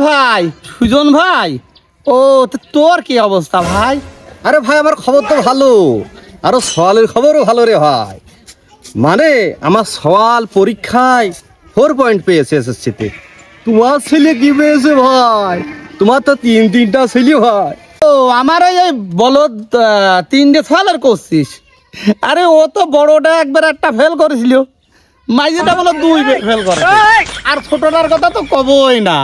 ভাই সুজন ভাই, ও তোর কি অবস্থা ভাই? আরে ভাই আমার খবর তো ভালো, আরো সওয়ালের খবরও ভালো রে ভাই। মানে আমার সওয়াল পরীক্ষায় 4 পয়েন্ট পেয়েছে এসএসসিতে। তোমার ছেলে কি পেয়েছে ভাই? তোমার তো তিনটা ছেলে ভাই। ও আমার এই বলদ 3টে সওয়ালের করছিস? আরে ও তো বড়টা একবার একটা ফেল করেছিল, মাইজেটা বলো 2 ফেল করে, আর ছোটটার কথা তো কবই না।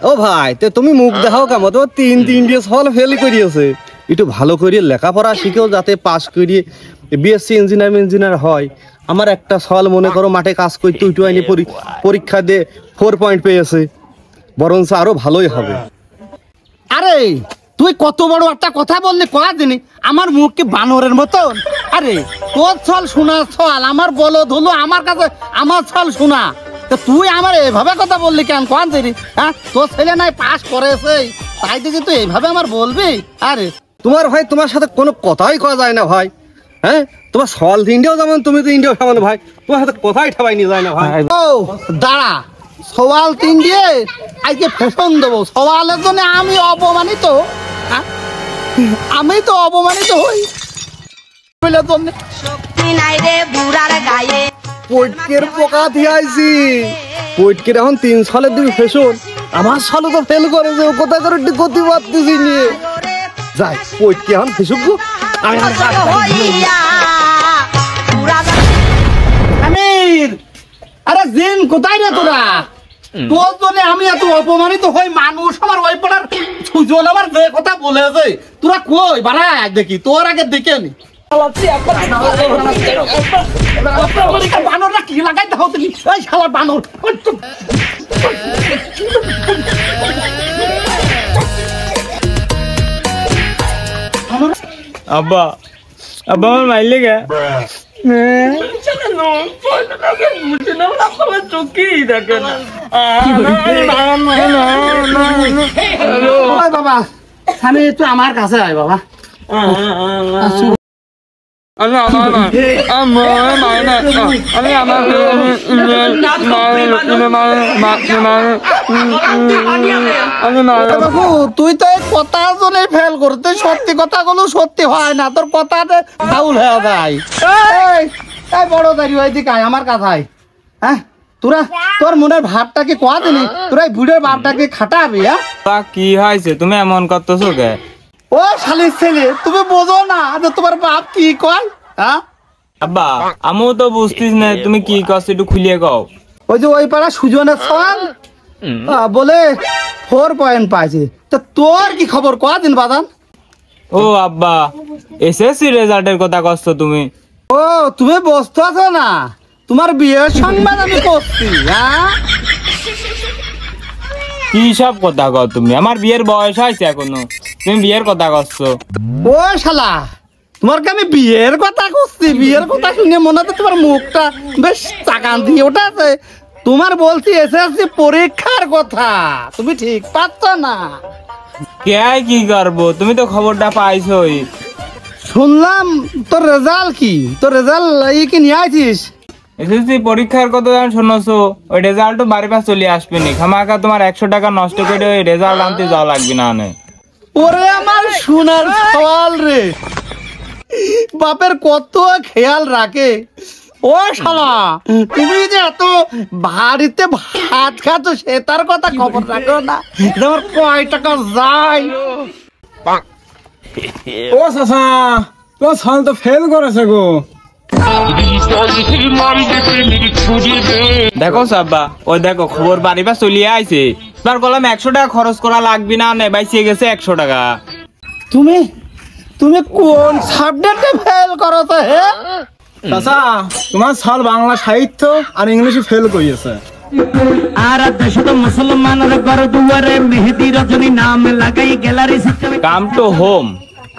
ও ভাই তো তুমি মুখ দেখাও কেমন? তোমার তিনটে সওয়াল ফেল করিয়েছে। একটু ভালো করে লেখাপড়া শিখেও যাতে পাস করিয়ে বিএসসি ইঞ্জিনিয়ার হয়। আমার একটা সওয়াল মনে করো মাঠে কাজ করতে উঠে আইনি পরীক্ষা দিয়ে 4 পয়েন্ট পেয়েছে, বরঞ্চ আরো ভালোই হবে। আরে তুই কত বড় একটা কথা বললি কয়া দিনি, আমার মুখ কি বানরের মতন? আরে তোর ছল শোনা ছল, আমার বলদ হলো আমার কাছে আমার ছল শোনা, তো তুই আমার এইভাবে কথা বললি কেন কোন দিনি? হ্যাঁ তোর ছেলে নাই পাস করেছে তাই দেখি তুই এইভাবে আমার বলবি? আরে তোমার ভাই তোমার সাথে কোনো কথাই কওয়া যায় না ভাই। হ্যাঁ তোমার সওয়াল তিনটেও যেমন তুমি তো ইন্ডিয়াও সমান ভাই, তোমার সাথে কথাই ঠাবাই নিয়ে যায় না ভাই। ও দাঁড়া, সওয়াল 3 দিয়ে আজকে ফ্যাশন দেবো, সওয়ালের জন্য আমি অপমানিত, আমি তো অপমানিত হই। শক্তি নাই রে বুড়ার গায়ে, পৈটকের পোকা দিয়ে আইছি। পৈটকের এখন 3 সালের দিকে ফ্যাশন, আমার সালে তো ফেল করেছে, ও কোথায় করে একটু গতি পারতেছি নিয়ে যাই। পৈটকে এখন ফেসুক আমির। আরে জিন কোথায় রে তোরা? তোর জন্য আমি এত অপমানিত হই, মানুষ আমার ওই পাড়ার সুজন আমার যে কথা বলেছে, তোরা কই বাড়া দেখি, তোর আগে দেখে নি বানররা কি লাগাই দাও তুমি, এই শালা বানর। আব্বা আব্বা আমার মাইলে গে বাবা আমি একটু আমার কাছে আয় বাবা। তুই তো কথা জন্য ফেল করতে, সত্যি কথাগুলো সত্যি হয় না, তোর কথাতে ফাউল হয়ে যায়। এই বড় দাঁড়িয়ে ওইদিকে আয় আমার কাছে। হ্যাঁ তোরা তোর মনের ভাবটা কি কোয়া দিনি, তোরা এই বুড়ের ভাবটাকে খাটাবি? হ্যাঁ কি হয়েছে তুমি এমন করতেছো কে? ও শালির ছেলে তুমি বোঝো না যে তোমার বাপ কি কয়? হ্যাঁ আব্বা আমিও তো বুঝতিস না তুমি কি করছো, একটু খুলিয়ে কও। ওই যে ওই পাড়া সুজনের সওয়াল বলে 4 পয়েন্ট পাইছে, তা তোর কি খবর কোয়া দিন বাদান? ও আব্বা এসএসসি রেজাল্টের কথা করছো তুমি? ও তুমি বসতে আছো না, তোমার বিয়ের সংবাদ আমি করছি। হ্যাঁ কি সব কথা কও তুমি? আমার বিয়ের বয়স হয়েছে এখনো, তুমি বিয়ের কথা করছো? ও শালা তোমার কি আমি বিয়ের কথা করছি? বিয়ের কথা শুনে মনে হচ্ছে তোমার মুখটা বেশ চাকান দিয়ে ওঠাছে। তোমার বলছি এসএসসি পরীক্ষার কথা, তুমি ঠিক পাচ্ছ না। কে কি করবো, তুমি তো খবরটা পাইছোই। শুনলাম তোর রেজাল্ট কি, তোর রেজাল্ট কি নিয়ে আইছিস? এসএসসি পরীক্ষার কথা যখন শুনছো, ওই রেজাল্ট তো বাড়ি পাশ চলে আসবে নি, খামাকা তোমার 100 টাকা নষ্ট করে ওই রেজাল্ট আনতে যাওয়া লাগবে না। ওরে আমার সোনার সওয়াল রে, বাপের কত খেয়াল রাখে। ও শালা তুমি যে এত বাড়িতে ভাত খাচ্ছ সে তার কথা খবর রাখো না, তোমার কয় টাকা যায়? ও চাচা তোমার সাল তো ফেল করেছে গো। দেখো সাব্বা ওই দেখো খবর বাড়ি পাশ চলিয়ে আইছে, তোমার কলম 100 টাকা খরচ করা লাগবে না, বাইসে গেছে 100 টাকা। তুমি তুমি কোন সাবজেক্টে ফেল করেছো? হে চাচা তোমার সাল বাংলা সাহিত্য আর ইংলিশে ফেল করিয়েছে। আর দেশে তো মুসলমানের ঘর দুয়ারে মেহেদি রজনী নাম লাগাই গ্যালারি সিস্টেমে come to home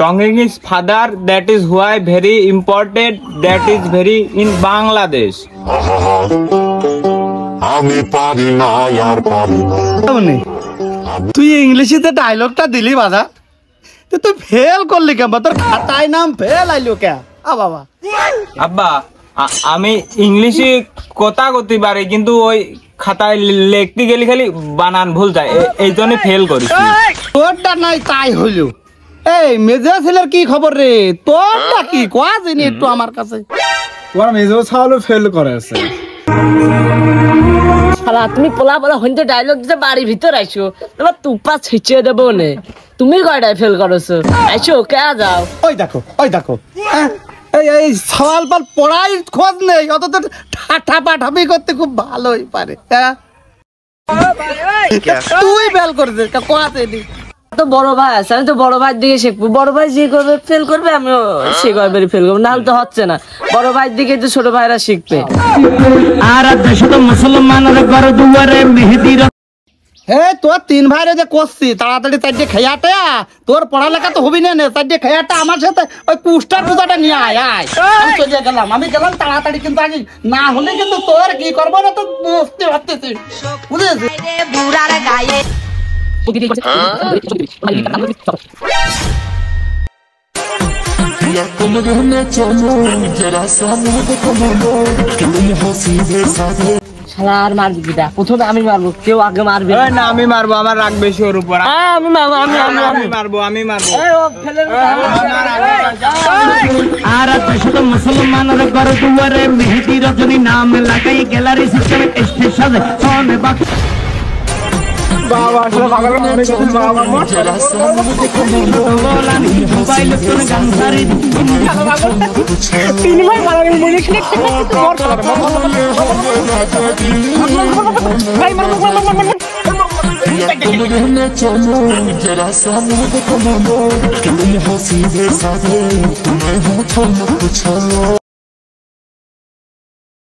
talking is father, that is why very important, that is very in Bangladesh. আমি পারি না আর পারি না। তুই ইংলিশে ডায়লগটা দিলি বাজা, তুই ফেল করলি কেন? তোর খাতায় নাম ফেল আইলো কে? বাবা আব্বা আমি ইংলিশে কথা করতে পারি, কিন্তু ওই খাতায় লিখতে গেলে খালি বানান ভুল যায়, এই জন্য ফেল করি। তোরটা নাই তাই হইলো। এই মেজে ছেলের কি খবর রে? তোরটা কি কোয়া জানি একটু আমার কাছে। তোমার মেজো ছালও ফেল করেছে। শালা তুমি পোলা পোলা হইতে ডায়লগ দিতে বাড়ি ভিতর আইছো, তোমার তুপা ছিচিয়ে দেবো নে। তুমি কয়টায় ফেল করেছো? আইছো কে যাও। ওই দেখো এই সওয়াল পাল পড়াই খোঁজ নেই, অত তো ঠাপাঠাপি করতে খুব ভালোই পারে। হ্যাঁ তুই ফেল করেছিস কোয়াতে দি তো বড় ভাই আছে, আমি তো বড় ভাইয়ের দিকে শিখবো। বড় ভাই যে করবে ফেল করবে, আমিও সে করবে ফেল করবো, নাহলে তো হচ্ছে না। বড় ভাইয়ের দিকে তো ছোট ভাইরা শিখবে। আর দেশত মুসলমানের ঘর দুয়ারে মেহেদির হে তোর 3 ভাইরে যে করছি তাড়াতাড়ি চারটে খেয়াটা, তোর পড়ালেখা তো হবি না, চারটে খেয়াটা আমার সাথে ওই পুস্টার পূজাটা নিয়ে আয়। আমি চলে গেলাম, তাড়াতাড়ি, কিন্তু আগে না হলে কিন্তু তোর কি করবো না তো বুঝতে পারতেছি, বুঝেছি। রে বুড়ার গায়ে या तुम रहने चलो जरा सा मुझ को मानो कि तुम हंसी दे साथे শালা আর মারবি কিটা? প্রথমে আমি মারবো, কেউ আগে মারবে না। না আমি মারবো, আমার রাগ বেশি ওর উপর। আমি মারবো, আমি মারবো। আর দেশত মুসলমানের ঘর দুয়ারে মেহেদি রজনী নাম লাগাই গ্যালারি সিস্টেমে স্টেজ সাজে সনে বাক जरा सा मुझ को मानो বলানি মোবাইল তোর গান সারি या तुम रहने चलो जरा सा मुझ को मानो कि तुम हंसी दे साथे तुम्हें हो तो न पूछो